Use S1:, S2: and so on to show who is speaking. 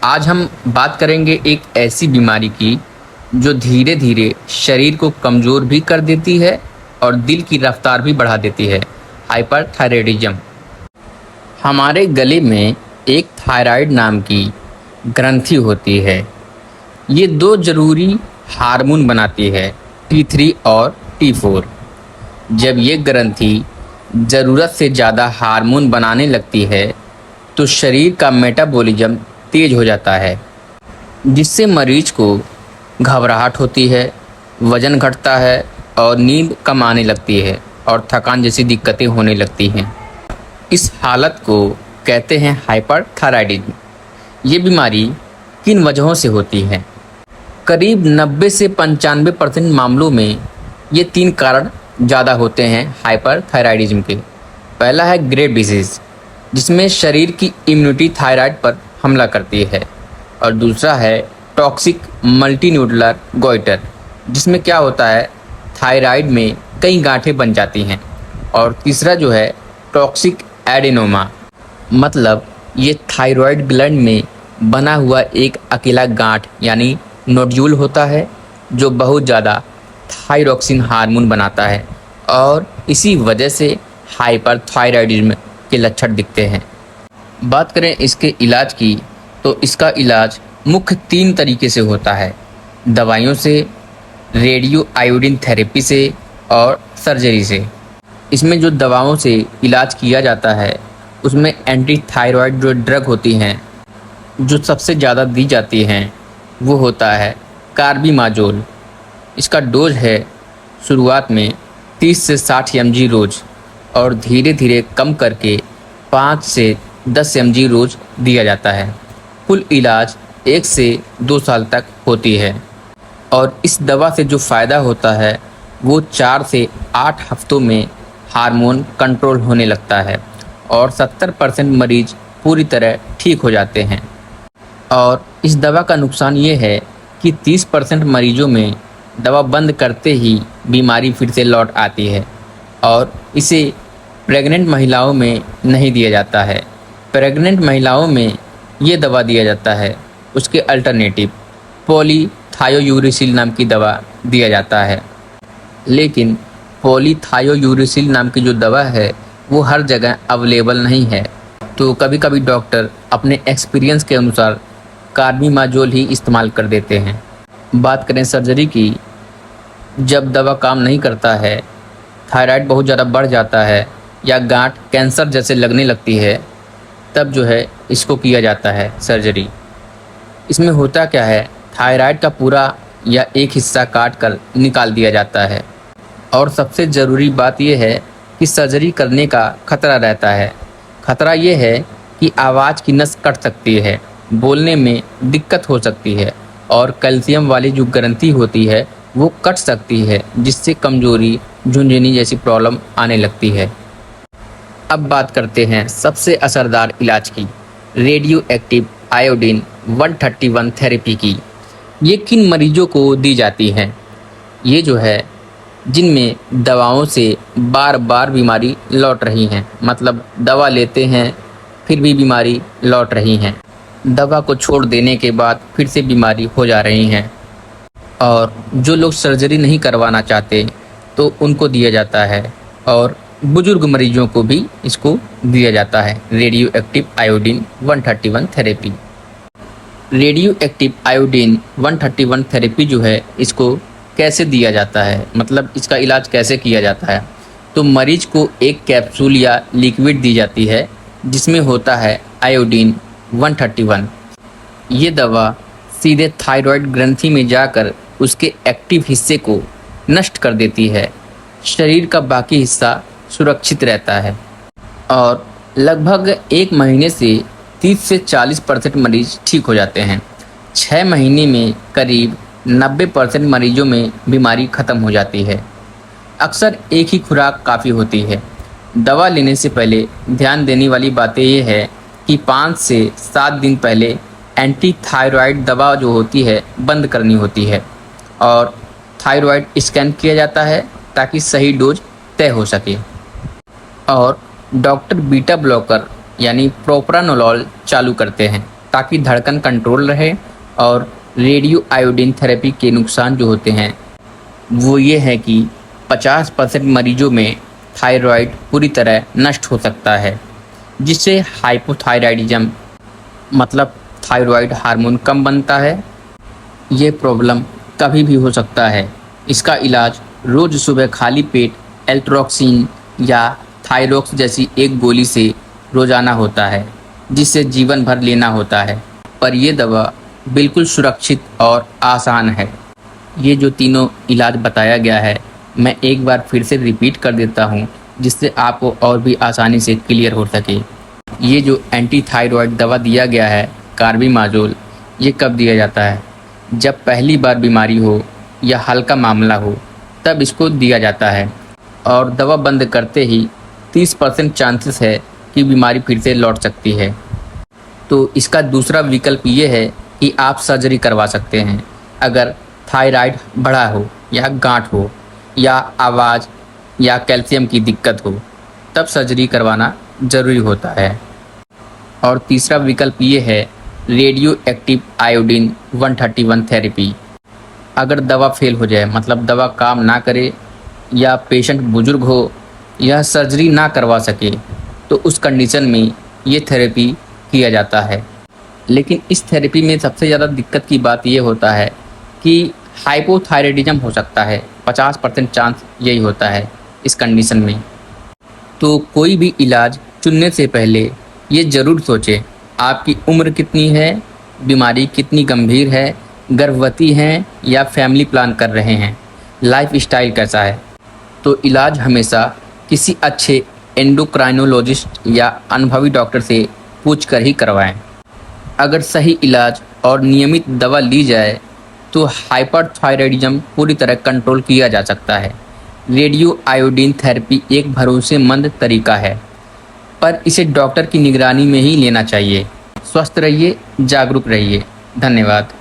S1: आज हम बात करेंगे एक ऐसी बीमारी की जो धीरे धीरे शरीर को कमज़ोर भी कर देती है और दिल की रफ्तार भी बढ़ा देती है, हाइपरथायराइडिज्म। हमारे गले में एक थायराइड नाम की ग्रंथि होती है। ये दो ज़रूरी हार्मोन बनाती है, T3 और T4। जब ये ग्रंथि ज़रूरत से ज़्यादा हार्मोन बनाने लगती है तो शरीर का मेटाबॉलिज्म तेज हो जाता है, जिससे मरीज को घबराहट होती है, वजन घटता है और नींद कम आने लगती है और थकान जैसी दिक्कतें होने लगती हैं। इस हालत को कहते हैं हाइपरथायराइडिज्म। ये बीमारी किन वजहों से होती है? करीब 90 से 95% मामलों में ये 3 कारण ज़्यादा होते हैं हाइपरथायराइडिज्म के। पहला है ग्रेव डिजीज़, जिसमें शरीर की इम्यूनिटी थायराइड पर हमला करती है, और दूसरा है टॉक्सिक मल्टीन्यूक्लियर गॉइटर, जिसमें क्या होता है थायराइड में कई गांठें बन जाती हैं, और तीसरा जो है टॉक्सिक एडेनोमा, मतलब ये थायराइड ग्लैंड में बना हुआ एक अकेला गांठ यानी नोड्यूल होता है जो बहुत ज़्यादा थायरॉक्सिन हार्मोन बनाता है, और इसी वजह से हाइपरथायराइडिज्म के लक्षण दिखते हैं। बात करें इसके इलाज की तो इसका इलाज मुख्य 3 तरीके से होता है: दवाइयों से, रेडियो आयोडीन थेरेपी से और सर्जरी से। इसमें जो दवाओं से इलाज किया जाता है उसमें एंटी थायराइड जो ड्रग होती हैं जो सबसे ज़्यादा दी जाती हैं वो होता है कार्बिमाजोल। इसका डोज है शुरुआत में 30 से 60 mg रोज़, और धीरे धीरे कम करके 5 से 10 mg रोज़ दिया जाता है। कुल इलाज 1 से 2 साल तक होती है, और इस दवा से जो फ़ायदा होता है वो 4 से 8 हफ्तों में हार्मोन कंट्रोल होने लगता है और 70% मरीज पूरी तरह ठीक हो जाते हैं। और इस दवा का नुकसान ये है कि 30% मरीजों में दवा बंद करते ही बीमारी फिर से लौट आती है, और इसे प्रेग्नेंट महिलाओं में नहीं दिया जाता है। प्रेग्नेंट महिलाओं में ये दवा दिया जाता है, उसके अल्टरनेटिव पॉलीथायोयूरेसिल नाम की दवा दिया जाता है। लेकिन पॉलीथायोयूरेसिल नाम की जो दवा है वो हर जगह अवेलेबल नहीं है, तो कभी कभी डॉक्टर अपने एक्सपीरियंस के अनुसार कार्बिमाजोल ही इस्तेमाल कर देते हैं। बात करें सर्जरी की, जब दवा काम नहीं करता है, थायराइड बहुत ज़्यादा बढ़ जाता है या गांठ कैंसर जैसे लगने लगती है, तब जो है इसको किया जाता है सर्जरी। इसमें होता क्या है, थायराइड का पूरा या एक हिस्सा काट कर निकाल दिया जाता है, और सबसे ज़रूरी बात यह है कि सर्जरी करने का खतरा रहता है। खतरा ये है कि आवाज़ की नस कट सकती है, बोलने में दिक्कत हो सकती है, और कैल्शियम वाली जो ग्रंथि होती है वो कट सकती है, जिससे कमजोरी, झुनझुनी जैसी प्रॉब्लम आने लगती है। अब बात करते हैं सबसे असरदार इलाज की, रेडियो एक्टिव आयोडीन 131 थेरेपी की। ये किन मरीजों को दी जाती है? ये जो है जिनमें दवाओं से बार बार बीमारी लौट रही हैं, मतलब दवा लेते हैं फिर भी बीमारी लौट रही हैं, दवा को छोड़ देने के बाद फिर से बीमारी हो जा रही हैं, और जो लोग सर्जरी नहीं करवाना चाहते तो उनको दिया जाता है, और बुजुर्ग मरीजों को भी इसको दिया जाता है radio active iodine 131 therapy. Radio active iodine 131 therapy जो है इसको कैसे दिया जाता है, मतलब इसका इलाज कैसे किया जाता है, तो मरीज को एक कैप्सूल या लिक्विड दी जाती है जिसमें होता है आयोडीन 131। ये दवा सीधे थायराइड ग्रंथि में जाकर उसके एक्टिव हिस्से को नष्ट कर देती है। शरीर का बाकी हिस्सा सुरक्षित रहता है, और लगभग 1 महीने से 30 से 40% मरीज ठीक हो जाते हैं। 6 महीने में करीब 90% मरीजों में बीमारी ख़त्म हो जाती है। अक्सर एक ही खुराक काफ़ी होती है। दवा लेने से पहले ध्यान देने वाली बातें ये है कि 5 से 7 दिन पहले एंटी थायराइड दवा जो होती है बंद करनी होती है, और थायराइड स्कैन किया जाता है ताकि सही डोज तय हो सके, और डॉक्टर बीटा ब्लॉकर यानी प्रोप्रानोलॉल चालू करते हैं ताकि धड़कन कंट्रोल रहे। और रेडियो आयोडीन थेरेपी के नुकसान जो होते हैं वो ये है कि 50% मरीजों में थायराइड पूरी तरह नष्ट हो सकता है, जिससे हाइपोथायराइडिज्म मतलब थायराइड हार्मोन कम बनता है। ये प्रॉब्लम कभी भी हो सकता है। इसका इलाज रोज़ सुबह खाली पेट एल्ट्रोक्सिन या थायरोक्स जैसी एक गोली से रोज़ाना होता है, जिसे जीवन भर लेना होता है। पर यह दवा बिल्कुल सुरक्षित और आसान है। ये जो तीनों इलाज बताया गया है मैं एक बार फिर से रिपीट कर देता हूँ, जिससे आपको और भी आसानी से क्लियर हो सके। ये जो एंटी थायराइड दवा दिया गया है कार्बिमाजोल, ये कब दिया जाता है? जब पहली बार बीमारी हो या हल्का मामला हो तब इसको दिया जाता है। और दवा बंद करते ही 30% चांसेस है कि बीमारी फिर से लौट सकती है। तो इसका दूसरा विकल्प ये है कि आप सर्जरी करवा सकते हैं। अगर थायराइड बढ़ा हो या गांठ हो या आवाज़ या कैल्शियम की दिक्कत हो तब सर्जरी करवाना ज़रूरी होता है। और तीसरा विकल्प ये है रेडियो एक्टिव आयोडीन 131 थेरेपी। अगर दवा फेल हो जाए, मतलब दवा काम ना करे या पेशेंट बुजुर्ग हो या सर्जरी ना करवा सके, तो उस कंडीशन में ये थेरेपी किया जाता है। लेकिन इस थेरेपी में सबसे ज़्यादा दिक्कत की बात ये होता है कि हाइपोथायराइडिज्म हो सकता है। 50% चांस यही होता है इस कंडीशन में। तो कोई भी इलाज चुनने से पहले ये ज़रूर सोचें आपकी उम्र कितनी है, बीमारी कितनी गंभीर है, गर्भवती हैं या फैमिली प्लान कर रहे हैं, लाइफस्टाइल कैसा है। तो इलाज हमेशा किसी अच्छे एंडोक्राइनोलॉजिस्ट या अनुभवी डॉक्टर से पूछ कर ही करवाएं। अगर सही इलाज और नियमित दवा ली जाए तो हाइपरथायराइडिज्म पूरी तरह कंट्रोल किया जा सकता है। रेडियो आयोडीन थेरेपी एक भरोसेमंद तरीका है, पर इसे डॉक्टर की निगरानी में ही लेना चाहिए। स्वस्थ रहिए, जागरूक रहिए। धन्यवाद।